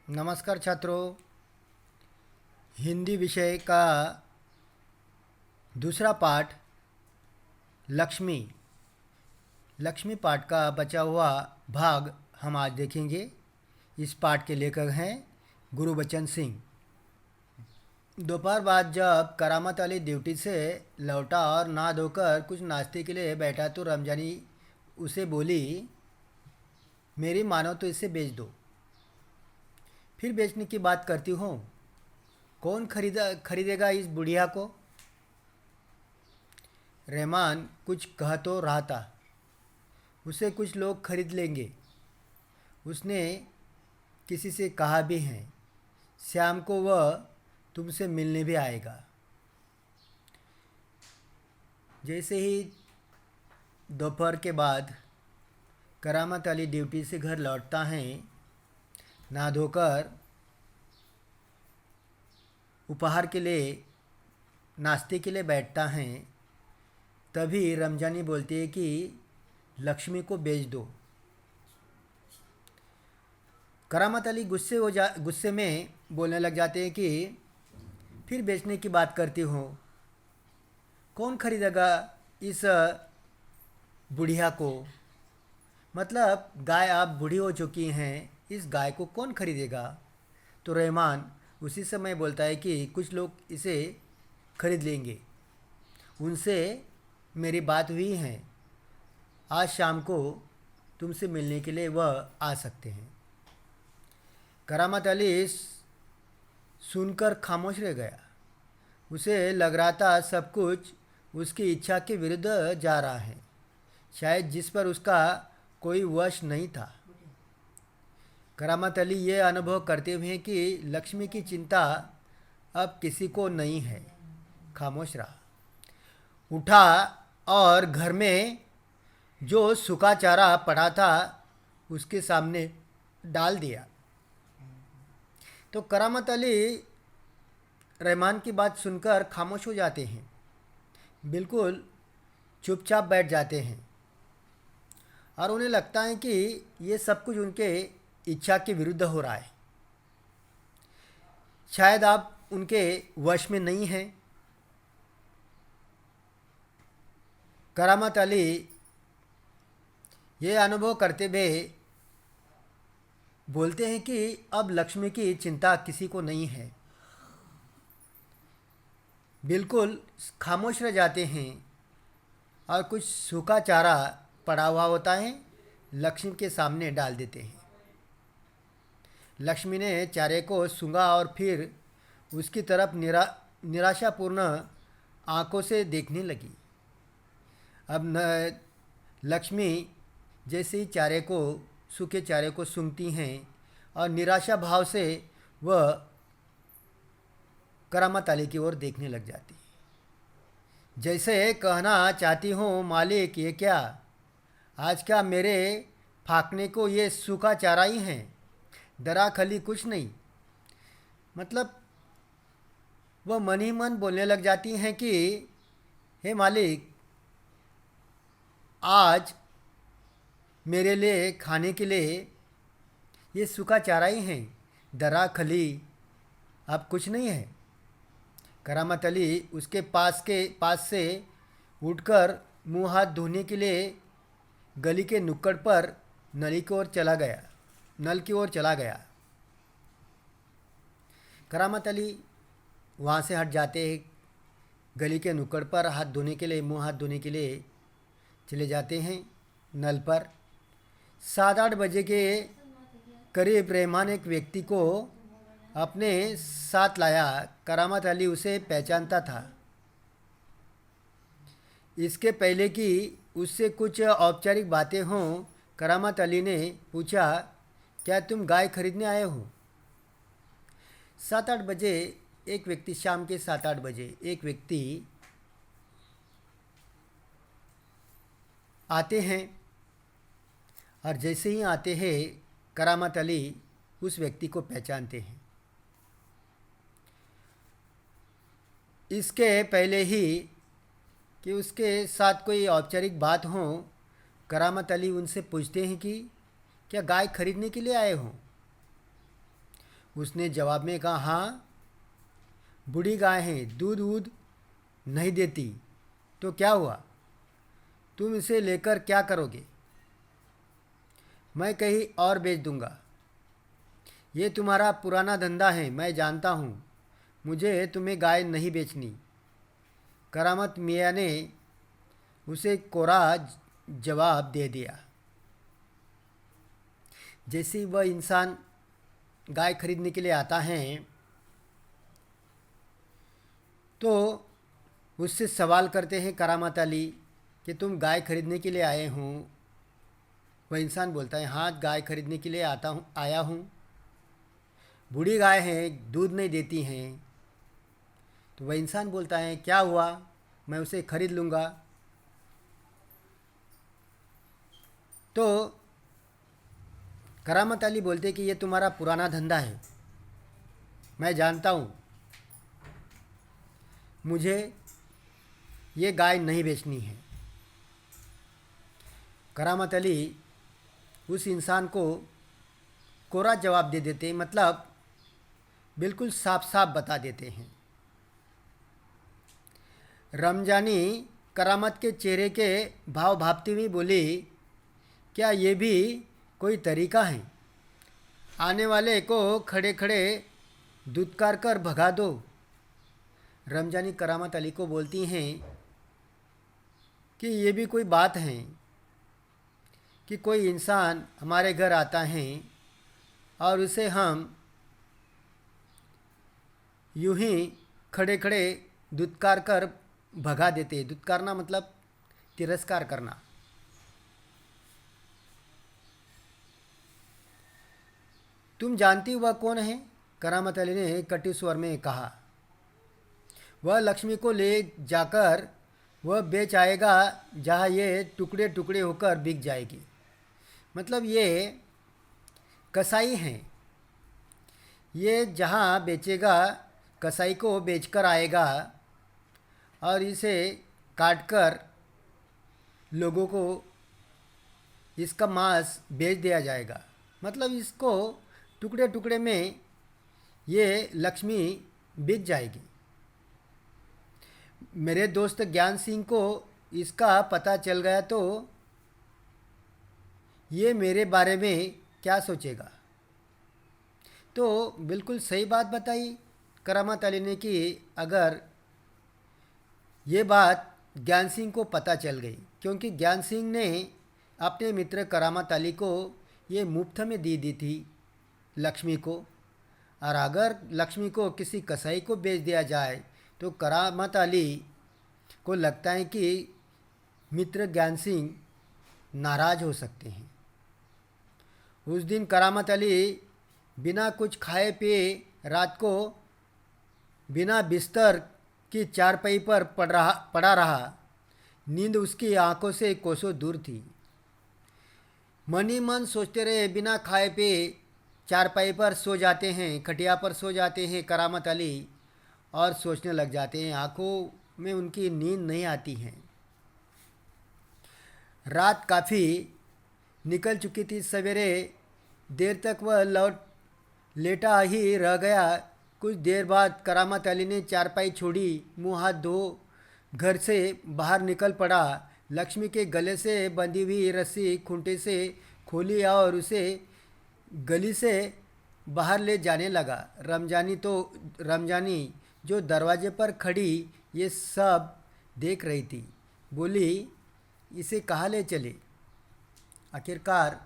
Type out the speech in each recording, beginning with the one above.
नमस्कार छात्रों। हिंदी विषय का दूसरा पाठ लक्ष्मी लक्ष्मी पाठ का बचा हुआ भाग हम आज देखेंगे। इस पाठ के लेखक हैं गुरबचन सिंह। दोपहर बाद जब करामत अली ड्यूटी से लौटा और नहा धोकर कुछ नाश्ते के लिए बैठा तो रमजानी उसे बोली, मेरी मानो तो इसे बेच दो। फिर बेचने की बात करती हूँ, कौन खरीदेगा इस बुढ़िया को। रहमान कुछ कह तो रहा था, उसे कुछ लोग खरीद लेंगे। उसने किसी से कहा भी है, शाम को वह तुमसे मिलने भी आएगा। जैसे ही दोपहर के बाद करामत अली ड्यूटी से घर लौटता है, नहा धोकर उपहार के लिए नाश्ते के लिए बैठता है, तभी रमजानी बोलती है कि लक्ष्मी को बेच दो। करामत अली गुस्से में बोलने लग जाते हैं कि फिर बेचने की बात करती हूँ, कौन खरीदेगा इस बुढ़िया को। मतलब गाय आप बूढ़ी हो चुकी हैं, इस गाय को कौन खरीदेगा। तो रहमान उसी समय बोलता है कि कुछ लोग इसे खरीद लेंगे, उनसे मेरी बात हुई है, आज शाम को तुमसे मिलने के लिए वह आ सकते हैं। करामत अली सुनकर खामोश रह गया। उसे लग रहा था सब कुछ उसकी इच्छा के विरुद्ध जा रहा है, शायद जिस पर उसका कोई वश नहीं था। करामत अली ये अनुभव करते हुए कि लक्ष्मी की चिंता अब किसी को नहीं है, खामोश रहा। उठा और घर में जो सूखा चारा पड़ा था उसके सामने डाल दिया। तो करामत अली रहमान की बात सुनकर खामोश हो जाते हैं, बिल्कुल चुपचाप बैठ जाते हैं और उन्हें लगता है कि ये सब कुछ उनके इच्छा के विरुद्ध हो रहा है, शायद आप उनके वश में नहीं हैं। करामत अली ये अनुभव करते हुए बोलते हैं कि अब लक्ष्मी की चिंता किसी को नहीं है। बिल्कुल खामोश रह जाते हैं और कुछ सूखा चारा पड़ा हुआ होता है, लक्ष्मी के सामने डाल देते हैं। लक्ष्मी ने चारे को सूंघा और फिर उसकी तरफ निराशापूर्ण आंखों से देखने लगी। अब न लक्ष्मी जैसे ही सूखे चारे को सूंघती हैं और निराशा भाव से वह करामत अली की ओर देखने लग जाती, जैसे कहना चाहती हूँ, मालिक ये क्या, आज क्या मेरे फाकने को ये सूखा चारा ही है, दराखली कुछ नहीं। मतलब वह मन ही मन बोलने लग जाती हैं कि हे मालिक, आज मेरे लिए खाने के लिए ये सूखा चारा ही है, दरा खली अब कुछ नहीं है। करामत अली उसके पास से उठकर मुंह हाथ धोने के लिए गली के नुक्कड़ पर नल की ओर चला गया। करामत अली वहाँ से हट जाते हैं, गली के नुक्कड़ पर मुंह हाथ धोने के लिए चले जाते हैं नल पर। 7-8 बजे के करीब रहमान एक व्यक्ति को अपने साथ लाया। करामत अली उसे पहचानता था। इसके पहले कि उससे कुछ औपचारिक बातें हों, करामत अली ने पूछा, क्या तुम गाय खरीदने आए हो। 7-8 बजे एक व्यक्ति शाम के 7-8 बजे एक व्यक्ति आते हैं और जैसे ही आते हैं करामत अली उस व्यक्ति को पहचानते हैं। इसके पहले ही कि उसके साथ कोई औपचारिक बात हो, करामत अली उनसे पूछते हैं कि क्या गाय खरीदने के लिए आए हो। उसने जवाब में कहा, हाँ, बूढ़ी गाय है, दूध वूध नहीं देती, तो क्या हुआ, तुम इसे लेकर क्या करोगे? मैं कहीं और बेच दूंगा। ये तुम्हारा पुराना धंधा है, मैं जानता हूँ, मुझे तुम्हें गाय नहीं बेचनी। करामत मियाँ ने उसे कोरा जवाब दे दिया। जैसे ही वह इंसान गाय खरीदने के लिए आता है तो उससे सवाल करते हैं करामत अली कि तुम गाय खरीदने के लिए आए हो? वह इंसान बोलता है, हाँ, गाय खरीदने के लिए आया हूँ। बूढ़ी गाय हैं, दूध नहीं देती हैं। तो वह इंसान बोलता है, क्या हुआ, मैं उसे खरीद लूँगा। तो करामत अली बोलते कि ये तुम्हारा पुराना धंधा है, मैं जानता हूँ, मुझे ये गाय नहीं बेचनी है। करामत अली उस इंसान को कोरा जवाब दे देते, मतलब बिल्कुल साफ साफ बता देते हैं। रमजानी करामत के चेहरे के भाव भापती हुई बोली, क्या ये भी कोई तरीका है? आने वाले को खड़े खड़े दुत्कार कर भगा दो। रमजानी करामत अली को बोलती हैं कि ये भी कोई बात है कि कोई इंसान हमारे घर आता है और उसे हम यूं ही खड़े खड़े दुत्कार कर भगा देते। दुत्कारना मतलब तिरस्कार करना। तुम जानती वह कौन है? करामत अली ने कटु स्वर में कहा। वह लक्ष्मी को ले जाकर वह बेच आएगा जहाँ ये टुकड़े टुकड़े होकर बिक जाएगी। मतलब ये कसाई हैं, ये जहाँ बेचेगा कसाई को बेचकर आएगा और इसे काटकर लोगों को इसका मांस बेच दिया जाएगा। मतलब इसको टुकड़े टुकड़े में ये लक्ष्मी बिक जाएगी। मेरे दोस्त ज्ञान सिंह को इसका पता चल गया तो ये मेरे बारे में क्या सोचेगा? तो बिल्कुल सही बात बताई करामत अली ने कि अगर ये बात ज्ञान सिंह को पता चल गई, क्योंकि ज्ञान सिंह ने अपने मित्र करामत अली को ये मुफ्त में दी थी लक्ष्मी को, और अगर लक्ष्मी को किसी कसाई को बेच दिया जाए तो करामत अली को लगता है कि मित्र ज्ञान सिंह नाराज़ हो सकते हैं। उस दिन करामत अली बिना कुछ खाए पिए रात को बिना बिस्तर की चारपाई पर पड़ा रहा। नींद उसकी आंखों से कोसों दूर थी। मन ही मन सोचते रहे, बिना खाए पिए चारपाई पर सो जाते हैं, खटिया पर सो जाते हैं करामत अली, और सोचने लग जाते हैं। आंखों में उनकी नींद नहीं आती है। रात काफ़ी निकल चुकी थी। सवेरे देर तक वह लेटा ही रह गया। कुछ देर बाद करामत अली ने चारपाई छोड़ी, मुंह हाथ धो घर से बाहर निकल पड़ा। लक्ष्मी के गले से बंधी हुई रस्सी खूंटे से खोली और उसे गली से बाहर ले जाने लगा। रमजानी जो दरवाजे पर खड़ी ये सब देख रही थी, बोली, इसे कहाँ ले चले? आखिरकार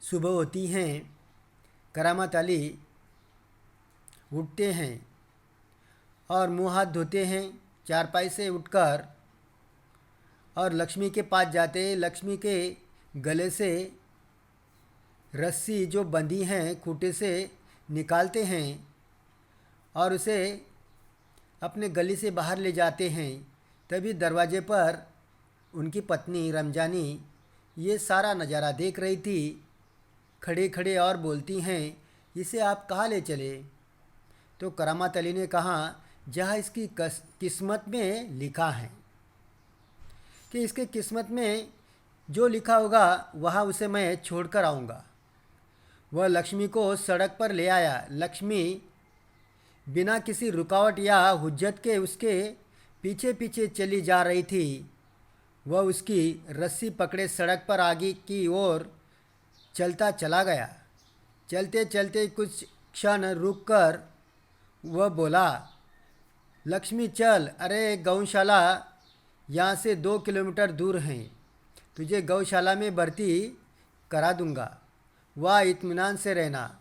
सुबह होती हैं। करामत अली उठते हैं और मुंह हाथ धोते हैं चारपाई से उठकर, और लक्ष्मी के पास जाते हैं। लक्ष्मी के गले से रस्सी जो बंधी हैं खूंटे से निकालते हैं और उसे अपने गली से बाहर ले जाते हैं। तभी दरवाजे पर उनकी पत्नी रमजानी ये सारा नज़ारा देख रही थी खड़े खड़े, और बोलती हैं, इसे आप कहाँ ले चले? तो करामत अली ने कहा, जहाँ इसकी किस्मत में लिखा है कि इसके किस्मत में जो लिखा होगा वहाँ उसे मैं छोड़ कर आऊँगा। वह लक्ष्मी को सड़क पर ले आया। लक्ष्मी बिना किसी रुकावट या हुज्जत के उसके पीछे पीछे चली जा रही थी। वह उसकी रस्सी पकड़े सड़क पर आगे की ओर चलता चला गया। चलते चलते कुछ क्षण रुककर वह बोला, लक्ष्मी चल, अरे गौशाला यहाँ से 2 किलोमीटर दूर हैं, तुझे गौशाला में भर्ती करा दूंगा। वहाँ इत्मीनान से रहना,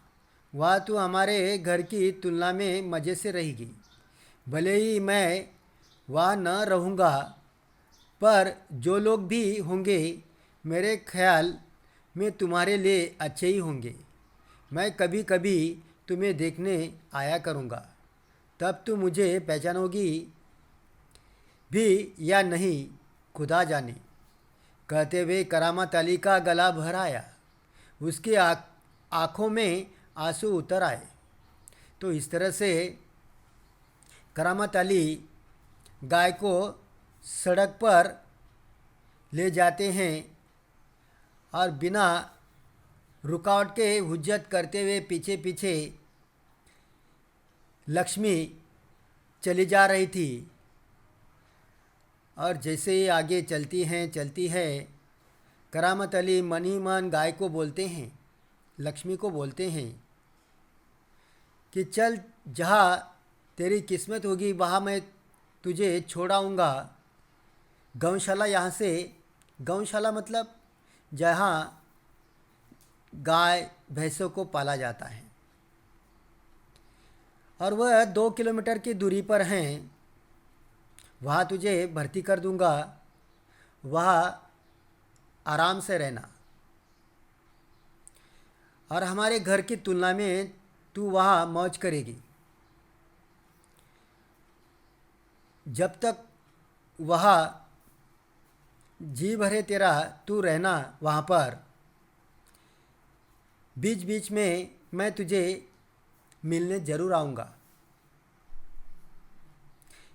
वहाँ तू हमारे घर की तुलना में मज़े से रहेगी। भले ही मैं वहाँ न रहूँगा, पर जो लोग भी होंगे मेरे ख्याल में तुम्हारे लिए अच्छे ही होंगे। मैं कभी कभी तुम्हें देखने आया करूँगा, तब तुम मुझे पहचानोगी भी या नहीं, खुदा जाने। कहते हुए करामत अली का गला भर आया। उसकी आँखों में आंसू उतर आए। तो इस तरह से करामत अली गाय को सड़क पर ले जाते हैं और बिना रुकावट के हुज्जत करते हुए पीछे पीछे लक्ष्मी चली जा रही थी। और जैसे ही आगे चलती है, करामत अली मन ही मन गाय को बोलते हैं, लक्ष्मी को बोलते हैं कि चल, जहाँ तेरी किस्मत होगी वहाँ मैं तुझे छोड़ाऊँगा। गौशाला यहाँ से, गौशाला मतलब जहाँ गाय भैंसों को पाला जाता है, और वह 2 किलोमीटर की दूरी पर हैं। वहाँ तुझे भर्ती कर दूँगा, वहाँ आराम से रहना, और हमारे घर की तुलना में तू वहाँ मौज करेगी। जब तक वहाँ जी भरे तेरा तू रहना वहाँ पर, बीच बीच में मैं तुझे मिलने ज़रूर आऊँगा।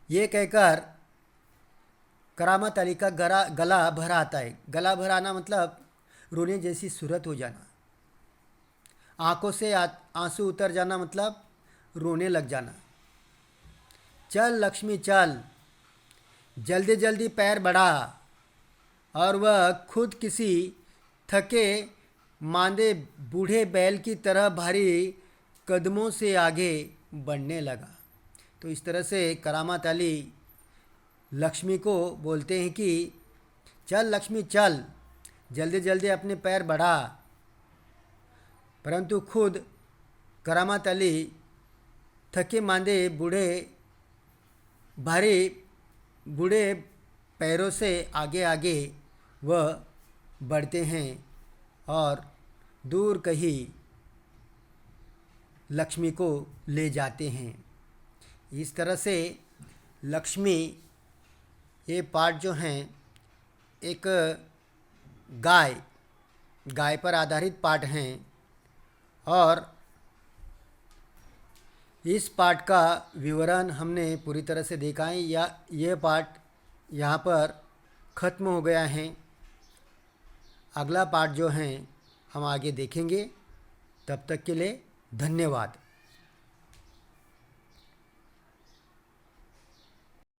ये कहकर करामत अली का गला भर आता है। गला भर आना मतलब रोने जैसी सूरत हो जाना, आँखों से आंसू उतर जाना मतलब रोने लग जाना। चल लक्ष्मी चल, जल्दी जल्दी पैर बढ़ा। और वह खुद किसी थके मांदे बूढ़े बैल की तरह भारी कदमों से आगे बढ़ने लगा। तो इस तरह से करामत अली लक्ष्मी को बोलते हैं कि चल लक्ष्मी चल, जल्दी जल्दी अपने पैर बढ़ा। परंतु खुद करामत अली थके मांदे बूढ़े पैरों से आगे आगे वह बढ़ते हैं और दूर कहीं लक्ष्मी को ले जाते हैं। इस तरह से लक्ष्मी, ये पाठ जो हैं एक गाय पर आधारित पाठ हैं, और इस पाठ का विवरण हमने पूरी तरह से देखा है। या ये पाठ यहाँ पर ख़त्म हो गया है। अगला पाठ जो है हम आगे देखेंगे। तब तक के लिए धन्यवाद।